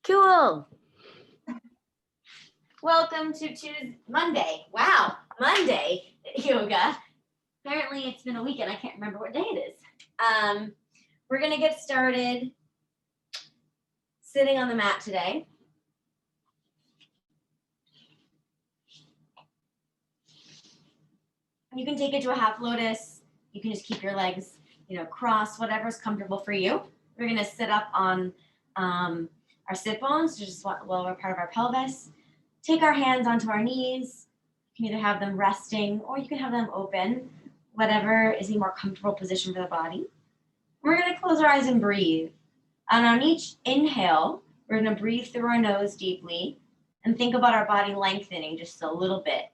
Cool. Welcome to Monday. Wow, Monday yoga. Apparently it's been a weekend. I can't remember what day it is. We're gonna get started sitting on the mat today. You can take it to a half lotus. You can just keep your legs, crossed, whatever's comfortable for you. We're gonna sit up on our sit bones, which is lower part of our pelvis. Take our hands onto our knees. You can either have them resting or you can have them open, whatever is a more comfortable position for the body. We're gonna close our eyes and breathe. And on each inhale, we're gonna breathe through our nose deeply and think about our body lengthening just a little bit.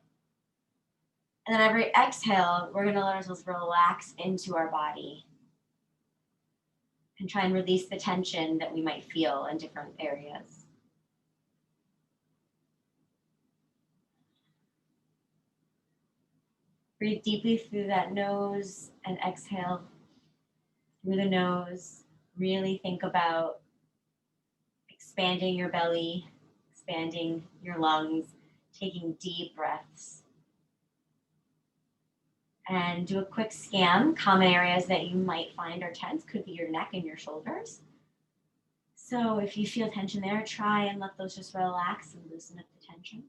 And then every exhale, we're gonna let ourselves relax into our body and try and release the tension that we might feel in different areas. Breathe deeply through that nose and exhale through the nose. Really think about expanding your belly, expanding your lungs, taking deep breaths. And do a quick scan. Common areas that you might find are tense could be your neck and your shoulders. So if you feel tension there, try and let those just relax and loosen up the tension.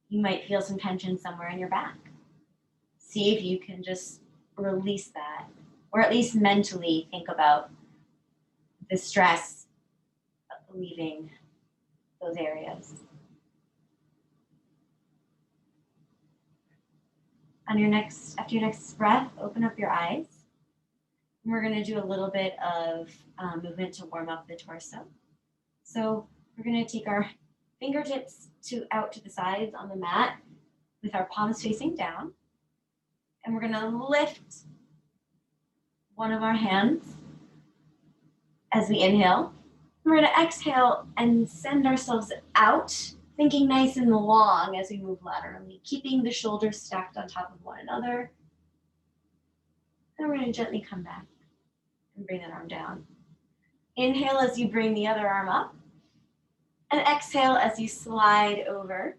You might feel some tension somewhere in your back. See if you can just release that, or at least mentally think about the stress leaving those areas. After your next breath, open up your eyes. And we're gonna do a little bit of movement to warm up the torso. So we're gonna take our fingertips out to the sides on the mat with our palms facing down. And we're gonna lift one of our hands as we inhale. We're gonna exhale and send ourselves out, thinking nice and long as we move laterally, keeping the shoulders stacked on top of one another. And we're gonna gently come back and bring that arm down. Inhale as you bring the other arm up. And exhale as you slide over,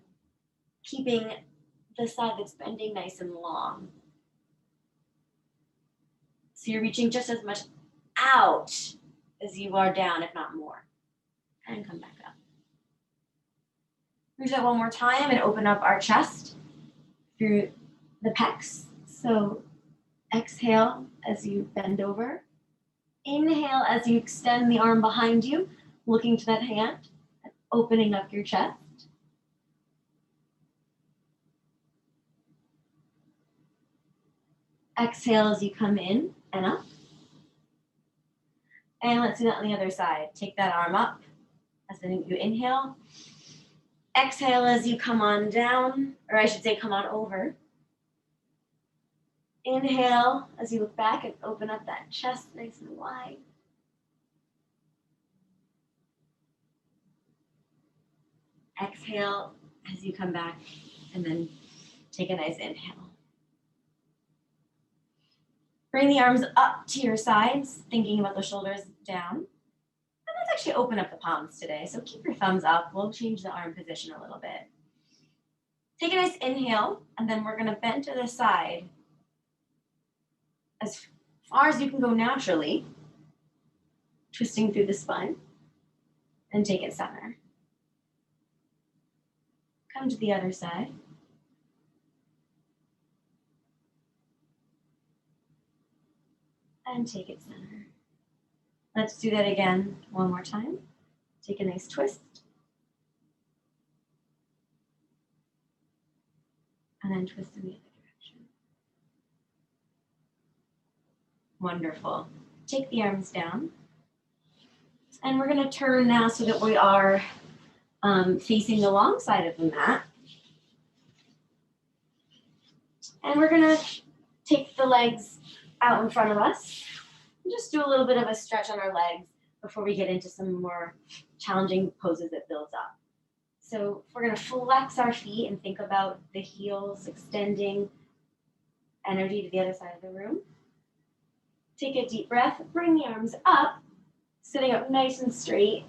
keeping the side that's bending nice and long. So you're reaching just as much out as you are down, if not more. And come back up. Reach that one more time and open up our chest through the pecs. So exhale as you bend over. Inhale as you extend the arm behind you, looking to that hand. Opening up your chest. Exhale as you come in and up. And let's do that on the other side. Take that arm up as you inhale. Exhale as you come on down, or I should say come on over. Inhale as you look back and open up that chest nice and wide. Exhale as you come back and then take a nice inhale. Bring the arms up to your sides, thinking about the shoulders down. And let's actually open up the palms today. So keep your thumbs up. We'll change the arm position a little bit. Take a nice inhale, and then we're gonna bend to the side as far as you can go naturally, twisting through the spine, and take it center. Come to the other side. And take it center. Let's do that again one more time. Take a nice twist. And then twist in the other direction. Wonderful. Take the arms down. And we're gonna turn now so that we are facing the long side of the mat. And we're gonna take the legs out in front of us and just do a little bit of a stretch on our legs before we get into some more challenging poses that builds up. So we're gonna flex our feet and think about the heels extending energy to the other side of the room. Take a deep breath, bring the arms up, Sitting up nice and straight.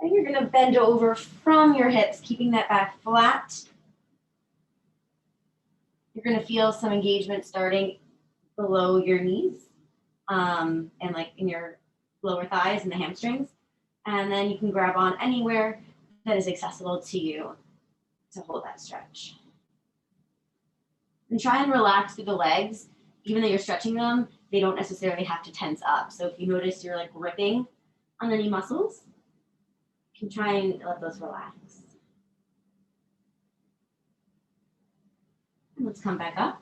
And you're going to bend over from your hips, keeping that back flat. You're going to feel some engagement starting below your knees and like in your lower thighs and the hamstrings. And then you can grab on anywhere that is accessible to you to hold that stretch. And try and relax through the legs. Even though you're stretching them, they don't necessarily have to tense up. So if you notice you're like ripping on any muscles, you can try and let those relax. And let's come back up.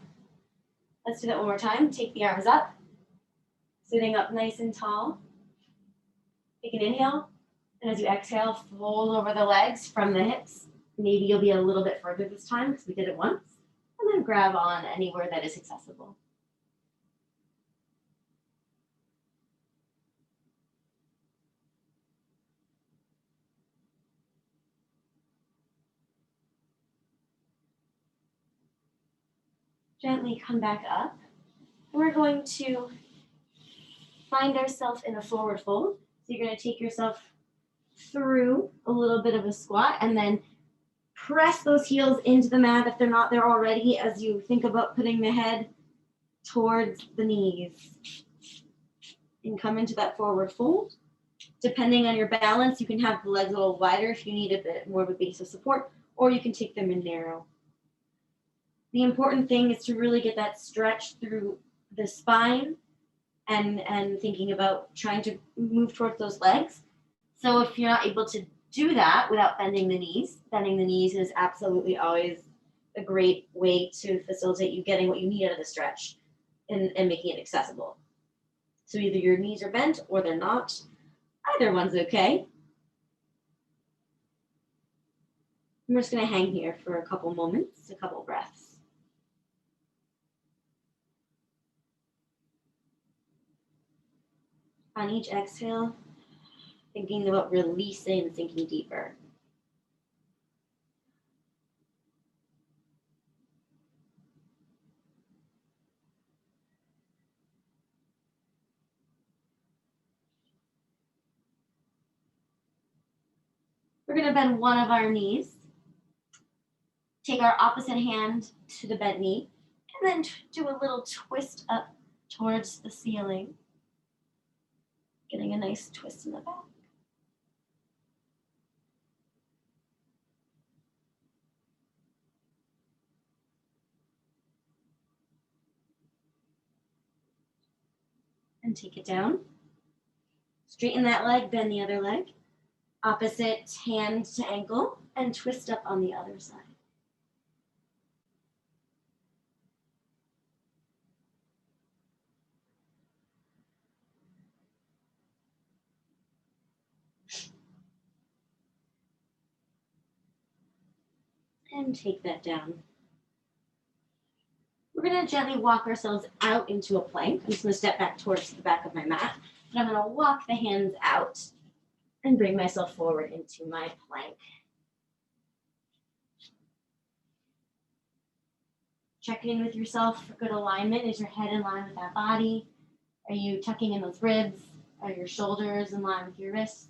Let's do that one more time. Take the arms up, sitting up nice and tall. Take an inhale, and as you exhale, fold over the legs from the hips. Maybe you'll be a little bit further this time because we did it once. And then grab on anywhere that is accessible. Gently come back up. We're going to find ourselves in a forward fold. So you're going to take yourself through a little bit of a squat and then press those heels into the mat if they're not there already as you think about putting the head towards the knees. And come into that forward fold. Depending on your balance, you can have the legs a little wider if you need a bit more of a base of support, or you can take them in narrow. The important thing is to really get that stretch through the spine and thinking about trying to move towards those legs. So if you're not able to do that without bending the knees is absolutely always a great way to facilitate you getting what you need out of the stretch and making it accessible. So either your knees are bent or they're not. Either one's okay. We're just going to hang here for a couple moments, a couple breaths. On each exhale, thinking about releasing and sinking deeper. We're going to bend one of our knees. Take our opposite hand to the bent knee, and then do a little twist up towards the ceiling. Getting a nice twist in the back. And take it down. Straighten that leg, bend the other leg. Opposite hand to ankle, and twist up on the other side. And take that down. We're going to gently walk ourselves out into a plank. I'm just going to step back towards the back of my mat. And I'm going to walk the hands out and bring myself forward into my plank. Check in with yourself for good alignment. Is your head in line with that body? Are you tucking in those ribs? Are your shoulders in line with your wrists?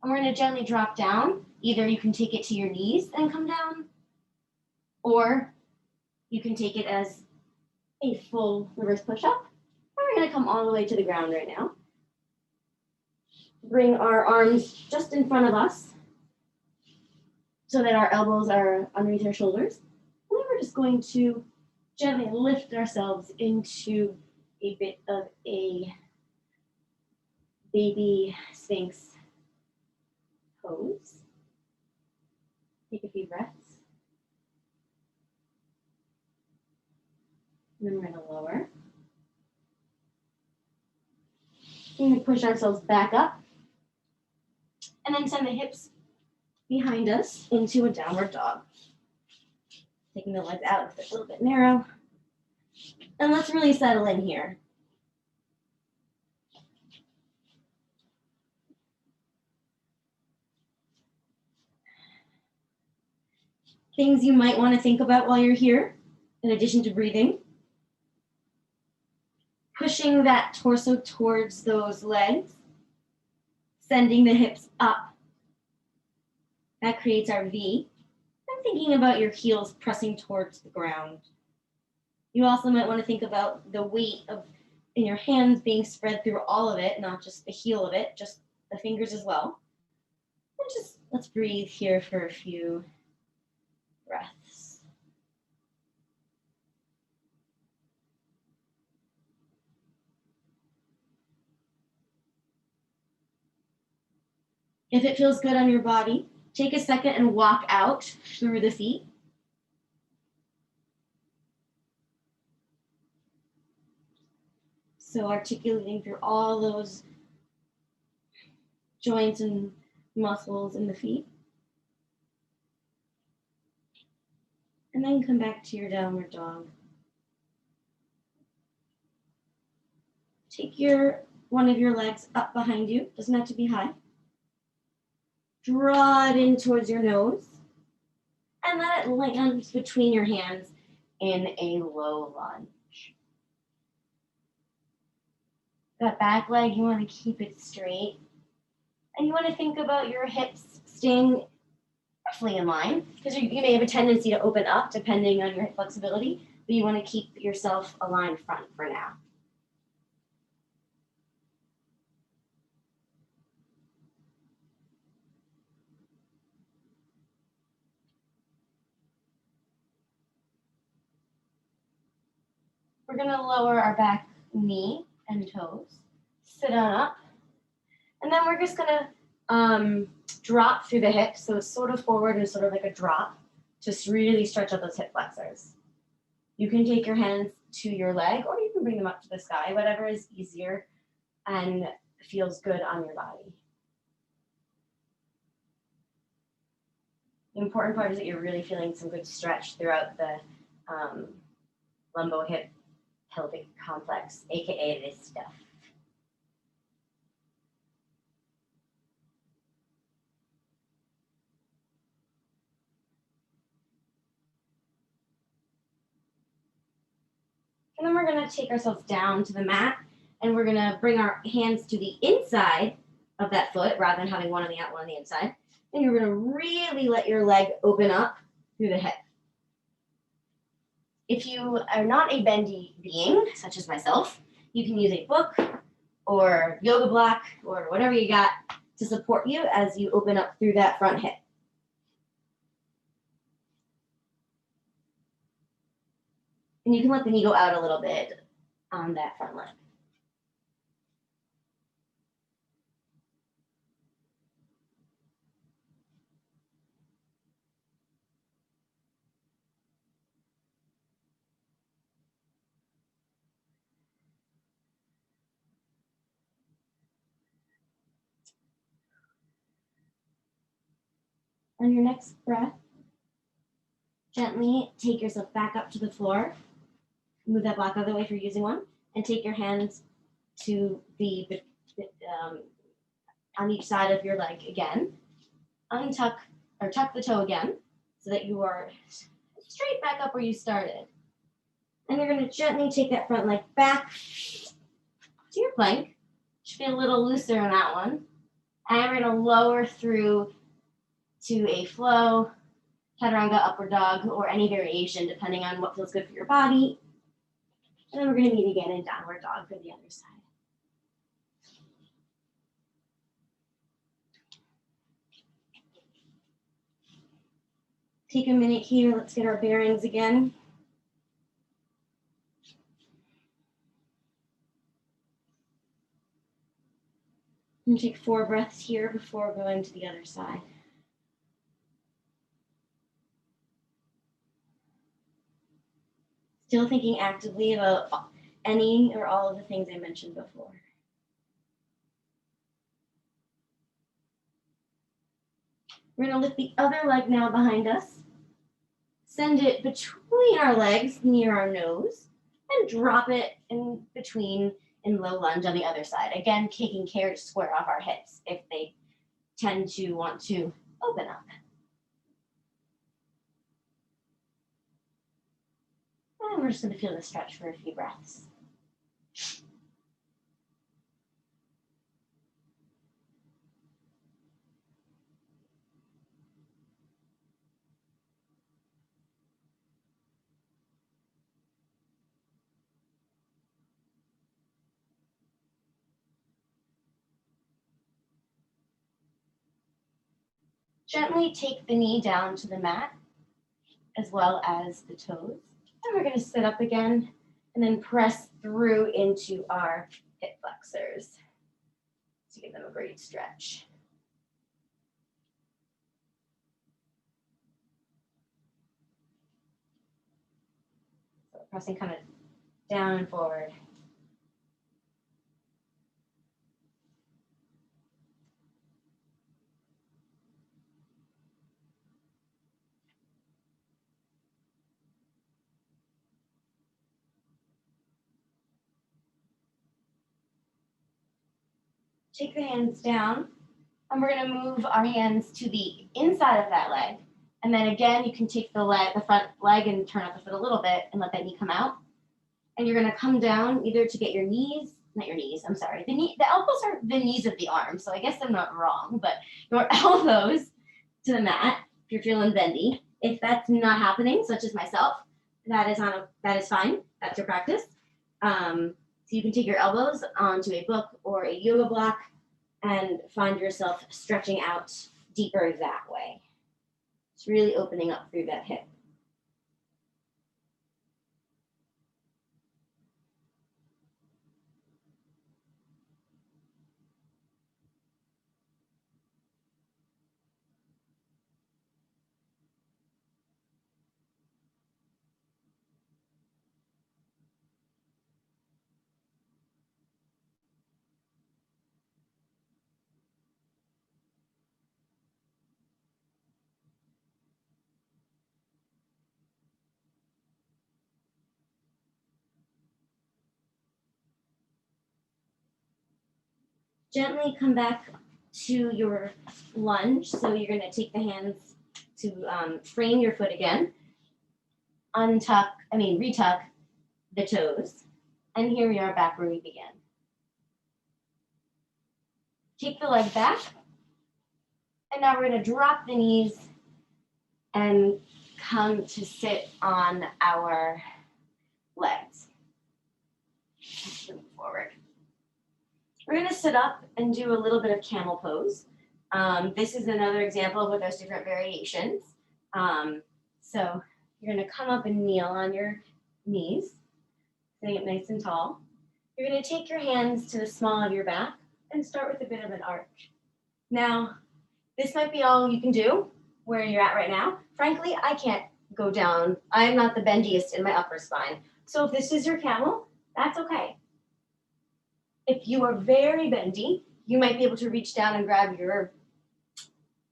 And we're going to gently drop down. Either you can take it to your knees and come down, or you can take it as a full reverse push-up. And we're going to come all the way to the ground right now. Bring our arms just in front of us so that our elbows are underneath our shoulders. And then we're just going to gently lift ourselves into a bit of a baby sphinx pose. Take a few breaths. And then we're going to lower. We're going to push ourselves back up. And then send the hips behind us into a downward dog. Taking the legs out if they're a little bit narrow. And let's really settle in here. Things you might want to think about while you're here, in addition to breathing. pushing that torso towards those legs, sending the hips up. That creates our V. And thinking about your heels pressing towards the ground. You also might want to think about the weight of in your hands being spread through all of it, not just the heel of it, just the fingers as well. And just let's breathe here for a few breaths. If it feels good on your body, take a second and walk out through the feet. So articulating through all those joints and muscles in the feet. And then come back to your downward dog. Take one of your legs up behind you, doesn't have to be high. Draw it in towards your nose, and let it land between your hands in a low lunge. That back leg, you want to keep it straight. And you want to think about your hips staying roughly in line, because you may have a tendency to open up depending on your hip flexibility, but you want to keep yourself aligned front for now. We're going to lower our back knee and toes, sit on up, and then we're just going to drop through the hips, so it's sort of forward and sort of like a drop. Just really stretch out those hip flexors. You can take your hands to your leg, or you can bring them up to the sky, whatever is easier and feels good on your body. The important part is that you're really feeling some good stretch throughout the lumbo hip pelvic complex, aka this stuff. And then we're going to take ourselves down to the mat, and we're going to bring our hands to the inside of that foot rather than having one on the out, one on the inside. And you're going to really let your leg open up through the hip. If you are not a bendy being, such as myself, you can use a book or yoga block or whatever you got to support you as you open up through that front hip. And you can let the knee go out a little bit on that front leg. On your next breath, gently take yourself back up to the floor. Move that block out of the way if you're using one, and take your hands to the on each side of your leg again. Untuck or tuck the toe again so that you are straight back up where you started. And you're going to gently take that front leg back to your plank. Should be a little looser on that one. And we're going to lower through to a flow, chaturanga, upward dog, or any variation depending on what feels good for your body. And then we're going to meet again in downward dog for the other side. Take a minute here. Let's get our bearings again. And take 4 breaths here before going to the other side. Still thinking actively about any or all of the things I mentioned before. We're going to lift the other leg now behind us. Send it between our legs near our nose and drop it in between in low lunge on the other side. Again, taking care to square off our hips if they tend to want to open up. And we're just going to feel the stretch for a few breaths. Gently take the knee down to the mat as well as the toes. And we're going to sit up again and then press through into our hip flexors to give them a great stretch. So pressing kind of down and forward. Take the hands down, and we're going to move our hands to the inside of that leg. And then again, you can take the front leg and turn up the foot a little bit and let that knee come out. And you're going to come down either to get your knees, not your knees, I'm sorry. The elbows are the knees of the arms, so I guess I'm not wrong, but your elbows to the mat if you're feeling bendy. If that's not happening, such as myself, that is fine. That's your practice. So you can take your elbows onto a book or a yoga block and find yourself stretching out deeper that way. It's really opening up through that hip. Gently come back to your lunge. So you're going to take the hands to frame your foot again. Retuck the toes. And here we are back where we began. Take the leg back. And now we're going to drop the knees and come to sit on our legs. Move forward. We're going to sit up and do a little bit of camel pose. This is another example where there's different variations. So you're going to come up and kneel on your knees, sitting up nice and tall. You're going to take your hands to the small of your back and start with a bit of an arch. Now, this might be all you can do where you're at right now. Frankly, I can't go down. I'm not the bendiest in my upper spine. So if this is your camel, that's okay. If you are very bendy, you might be able to reach down and grab your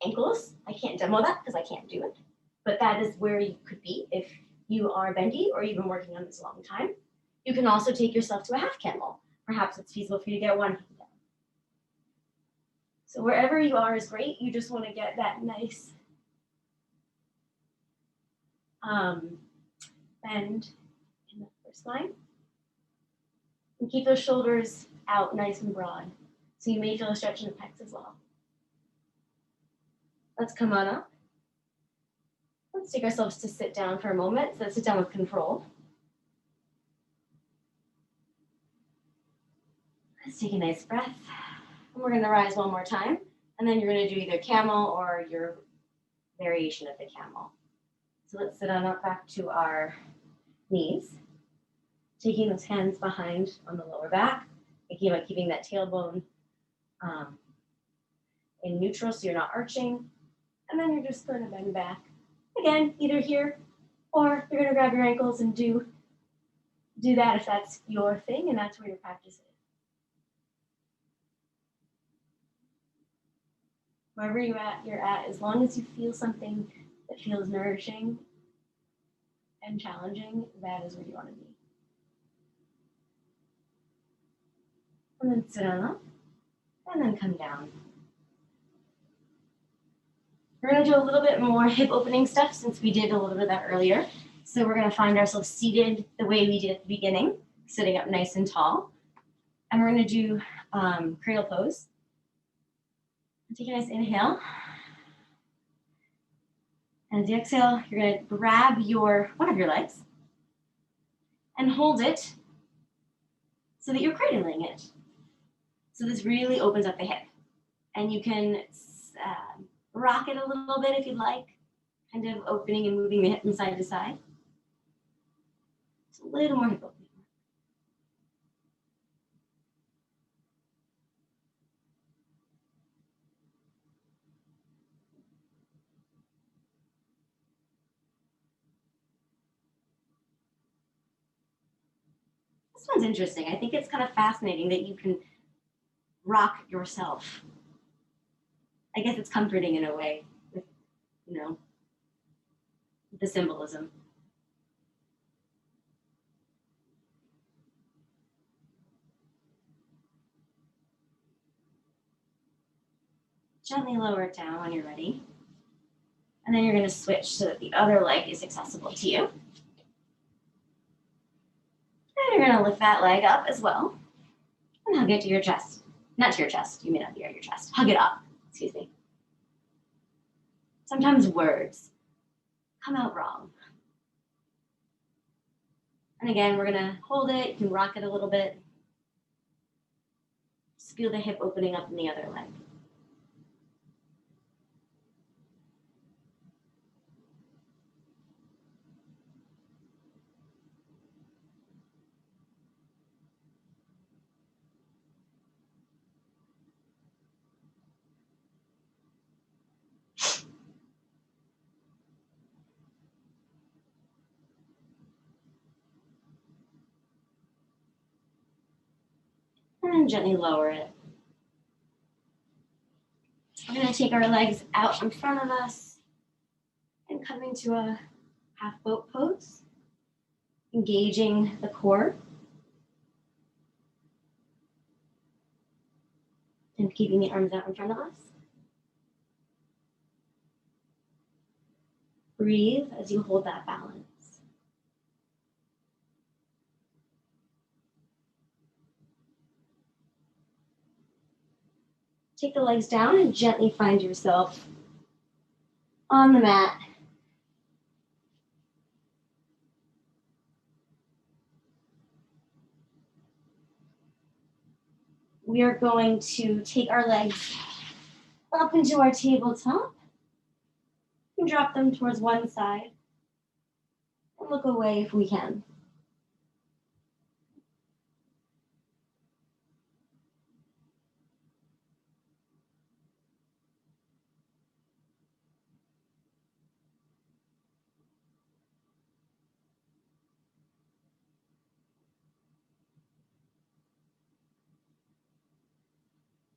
ankles. I can't demo that because I can't do it, but that is where you could be if you are bendy or you've been working on this a long time. You can also take yourself to a half camel. Perhaps it's feasible for you to get one hand down. So wherever you are is great. You just want to get that nice bend in the upper spine. And keep those shoulders out nice and broad. So you may feel a stretch in the pecs as well. Let's come on up. Let's take ourselves to sit down for a moment. So let's sit down with control. Let's take a nice breath. And we're going to rise one more time. And then you're going to do either camel or your variation of the camel. So let's sit on up back to our knees. Taking those hands behind on the lower back. Thinking about keeping that tailbone in neutral so you're not arching. And then you're just going to bend back. Again, either here or you're going to grab your ankles and do that if that's your thing and that's where your practice is. Wherever you're at, as long as you feel something that feels nourishing and challenging, that is where you want to be. And then sit on up, and then come down. We're going to do a little bit more hip opening stuff since we did a little bit of that earlier. So we're going to find ourselves seated the way we did at the beginning, sitting up nice and tall. And we're going to do cradle pose. Take a nice inhale. And as you exhale, you're going to grab one of your legs and hold it so that you're cradling it. So this really opens up the hip. And you can Rock it a little bit if you'd like, kind of opening and moving the hip from side to side. Just a little more hip opening. This one's interesting. I think it's kind of fascinating that you can rock yourself. I guess it's comforting in a way with, the symbolism. Gently lower it down when you're ready. And then you're going to switch so that the other leg is accessible to you. And you're going to lift that leg up as well and hug it to your chest. Not to your chest. You may not be at your chest. Hug it up. Excuse me. Sometimes words come out wrong. And again, we're going to hold it. You can rock it a little bit. Just feel the hip opening up in the other leg. And then gently lower it. We're going to take our legs out in front of us and come into a half boat pose, engaging the core and keeping the arms out in front of us. Breathe as you hold that balance. Take the legs down and gently find yourself on the mat. We are going to take our legs up into our tabletop and drop them towards one side and look away if we can.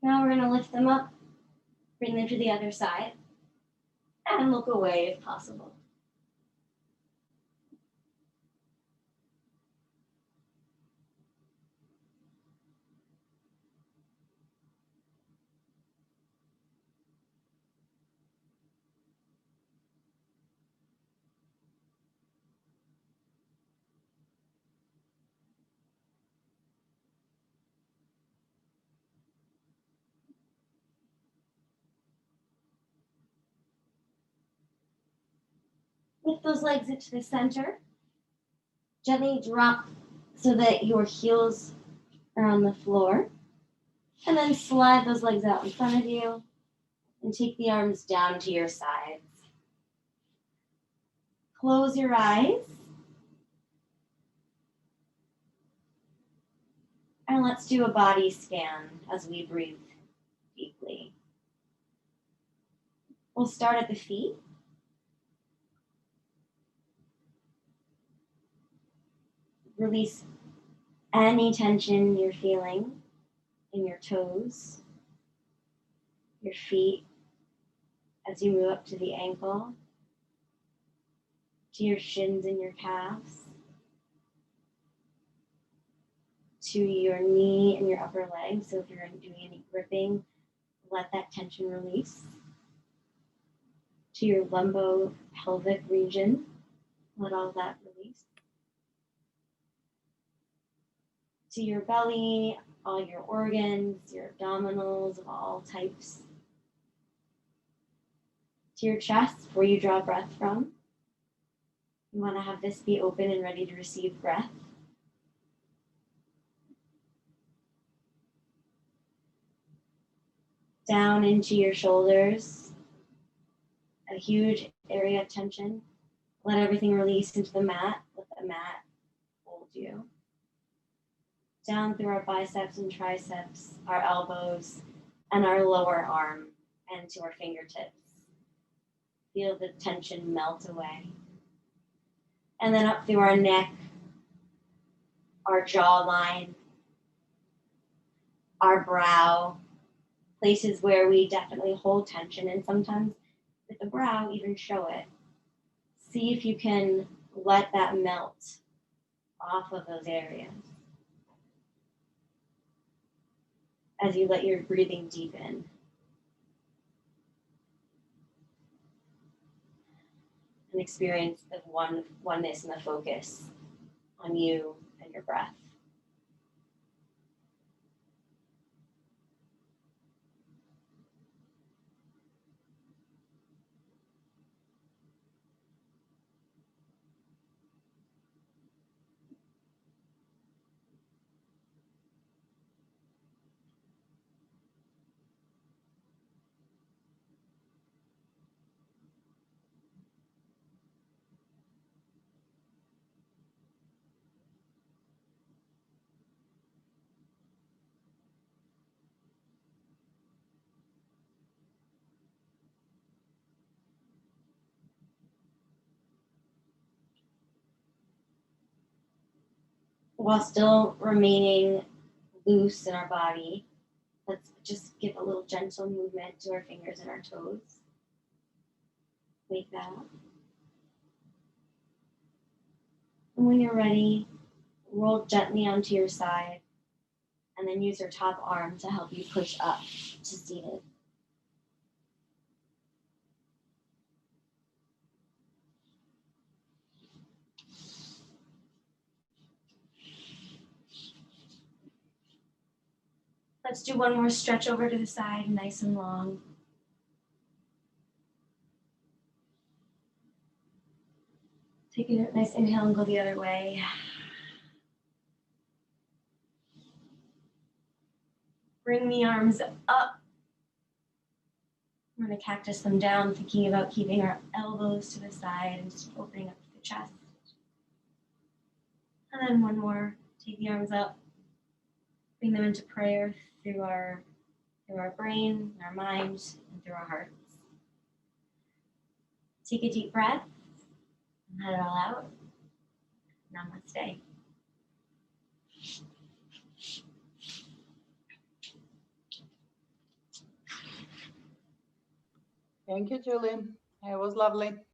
Now we're going to lift them up, bring them to the other side, and look away if possible. Lift those legs into the center. Gently drop so that your heels are on the floor. And then slide those legs out in front of you and take the arms down to your sides. Close your eyes. And let's do a body scan as we breathe deeply. We'll start at the feet. Release any tension you're feeling in your toes, your feet, as you move up to the ankle, to your shins and your calves, to your knee and your upper leg. So if you're doing any gripping, let that tension release. To your lumbo-pelvic region, let all that release. To your belly, all your organs, your abdominals of all types. To your chest, where you draw breath from. You want to have this be open and ready to receive breath. Down into your shoulders, a huge area of tension. Let everything release into the mat. Let the mat hold you. Down through our biceps and triceps, our elbows, and our lower arm, and to our fingertips. Feel the tension melt away. And then up through our neck, our jawline, our brow, places where we definitely hold tension, and sometimes with the brow, even show it. See if you can let that melt off of those areas as you let your breathing deepen. And experience the oneness and the focus on you and your breath. While still remaining loose in our body, let's just give a little gentle movement to our fingers and our toes. Wake that up. And when you're ready, roll gently onto your side and then use your top arm to help you push up to seated. Let's do one more stretch over to the side, nice and long. Take a nice inhale and go the other way. Bring the arms up. We're going to cactus them down, thinking about keeping our elbows to the side and just opening up the chest. And then one more. Take the arms up. Bring them into prayer through our brain, our mind, and through our hearts. Take a deep breath and let it all out. Namaste. Thank you, Julie. It was lovely.